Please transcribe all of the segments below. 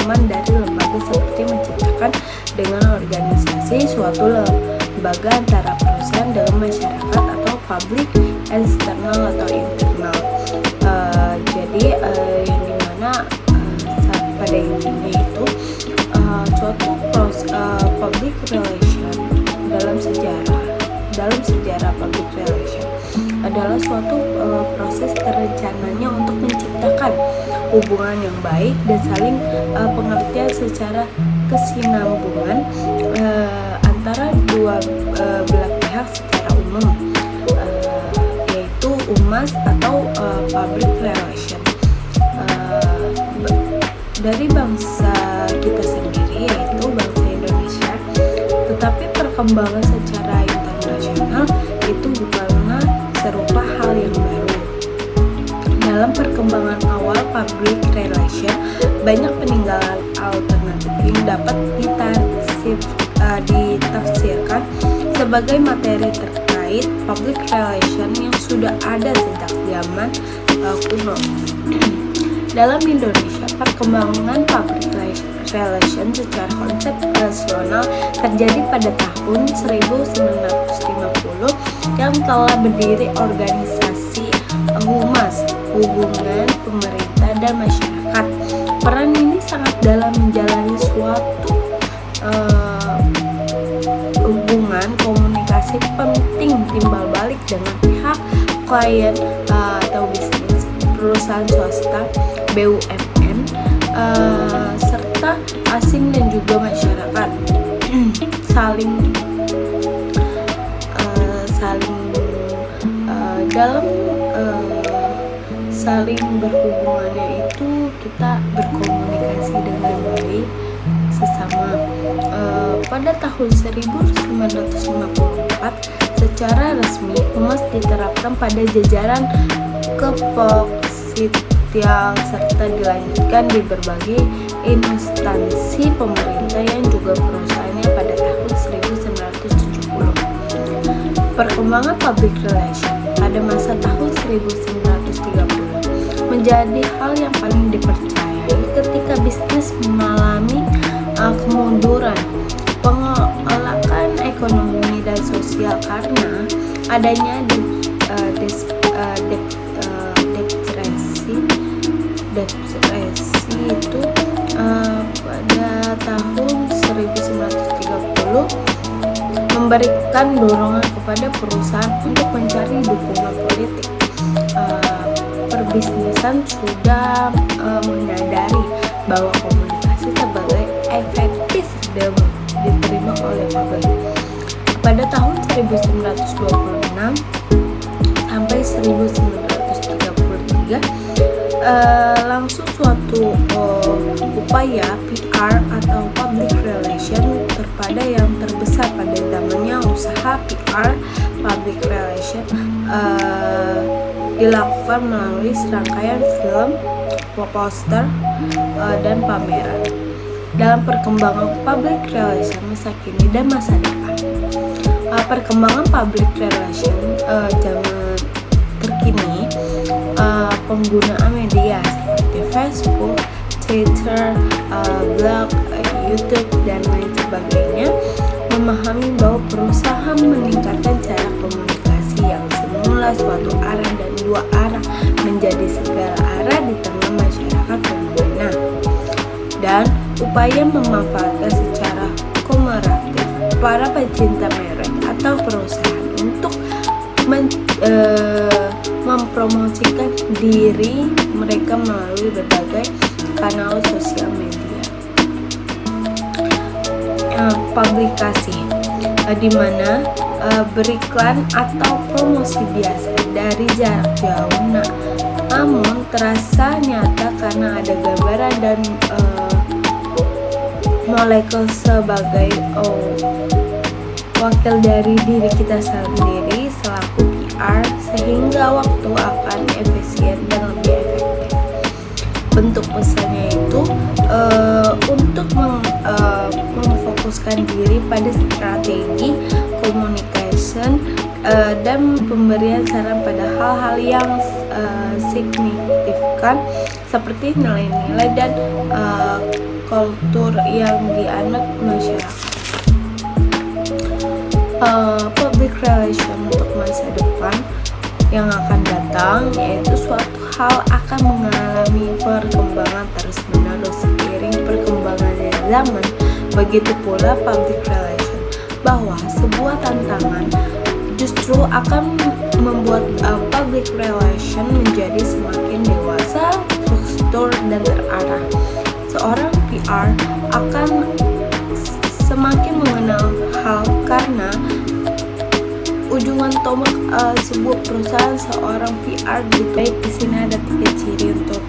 pengalaman dari lembaga seperti menciptakan dengan organisasi suatu lembaga antara perusahaan dengan masyarakat atau publik, eksternal atau internal. Jadi yang dimana pada intinya itu suatu public relation dalam sejarah public relation adalah suatu proses terencananya untuk menciptakan hubungan yang baik dan saling pengertian secara kesinambungan antara dua belah pihak secara umum, yaitu UMAS atau public relation. Dari bangsa kita sendiri, yaitu bangsa Indonesia, tetapi perkembangan secara internasional itu bukanlah serupa hal yang baru. Dalam perkembangan awal public relation, banyak peninggalan alternatif yang dapat ditafsirkan sebagai materi terkait public relation yang sudah ada sejak zaman kuno. Dalam Indonesia, perkembangan public relation secara konseptual terjadi pada tahun 1950 yang telah berdiri organisasi HUMAS, Hubungan Pemerintah dan Masyarakat. Peran ini sangat dalam menjalani suatu hubungan komunikasi penting timbal balik dengan pihak klien atau bisnis, perusahaan swasta, BUMN, serta asing dan juga masyarakat saling berhubungannya itu kita berkomunikasi dengan baik sesama. Pada tahun 1954 secara resmi HUMAS diterapkan pada jajaran Kepolisian serta dilanjutkan di berbagai instansi pemerintah yang juga perusahaannya pada tahun 1970. Perkembangan public relation pada masa tahun 1930 menjadi hal yang paling dipercayai ketika bisnis mengalami kemunduran, pengelolakan ekonomi dan sosial karena adanya depresi itu pada tahun 1930 memberikan dorongan kepada perusahaan untuk mencari dukungan politik. Perbisnisan sudah menyadari bahwa komunikasi sebagai efektif dan diterima oleh publik. Pada tahun 1926 sampai 1933 langsung suatu upaya PR atau public relation terpada yang terbesar pada zamannya usaha PR public relation dilakukan melalui serangkaian film, poster, dan pameran. Dalam perkembangan public relation masa kini dan masa depan, perkembangan public relation zaman terkini, penggunaan media seperti Facebook, Twitter, blog, YouTube, dan lain sebagainya memahami bahwa perusahaan meningkatkan cara komunikasi yang semula suatu arah dan dua arah menjadi segala arah di tengah masyarakat fenomena, dan upaya memanfaatkan secara kumulatif para pecinta merek atau perusahaan untuk mempromosikan diri mereka melalui berbagai kanal sosial media. Publikasi di mana beriklan atau promosi biasa dari jarak jauh, namun terasa nyata karena ada gambaran dan molekul sebagai wakil dari diri kita sendiri selaku PR, sehingga waktu akan efisien dan lebih efektif. Bentuk pesannya itu untuk memfokuskan diri pada strategi communication dan pemberian saran pada hal-hal yang signifikan seperti nilai-nilai dan kultur yang dianut masyarakat. Public relation untuk masa depan yang akan datang, yaitu suatu hal akan mengalami perkembangan terus-menerus seiring perkembangannya zaman. Begitu pula public relation, bahwa sebuah tantangan justru akan membuat public relation menjadi semakin dewasa, struktur, dan terarah. Seorang PR akan semakin mengenal hal karena ujungan tombak sebuah perusahaan seorang PR. Baik, di sini ada 3 ciri untuk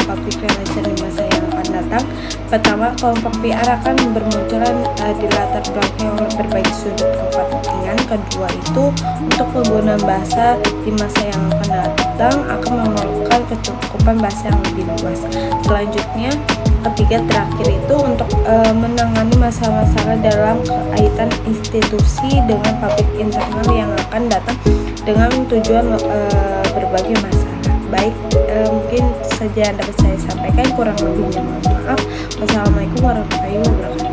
public relation di masa yang akan datang. Pertama, kelompok PR akan bermunculan di latar belakang oleh berbagai sudut kepentingan. Kedua, itu untuk penggunaan bahasa di masa yang akan datang akan memerlukan kecukupan bahasa yang lebih luas. Selanjutnya, ketiga terakhir itu untuk menangani masalah-masalah dalam kaitan institusi dengan publik internal yang akan datang dengan tujuan berbagai masalah. Baik, mungkin saja yang dapat saya sampaikan, kurang lebihnya mohon maaf. Wassalamualaikum warahmatullahi wabarakatuh.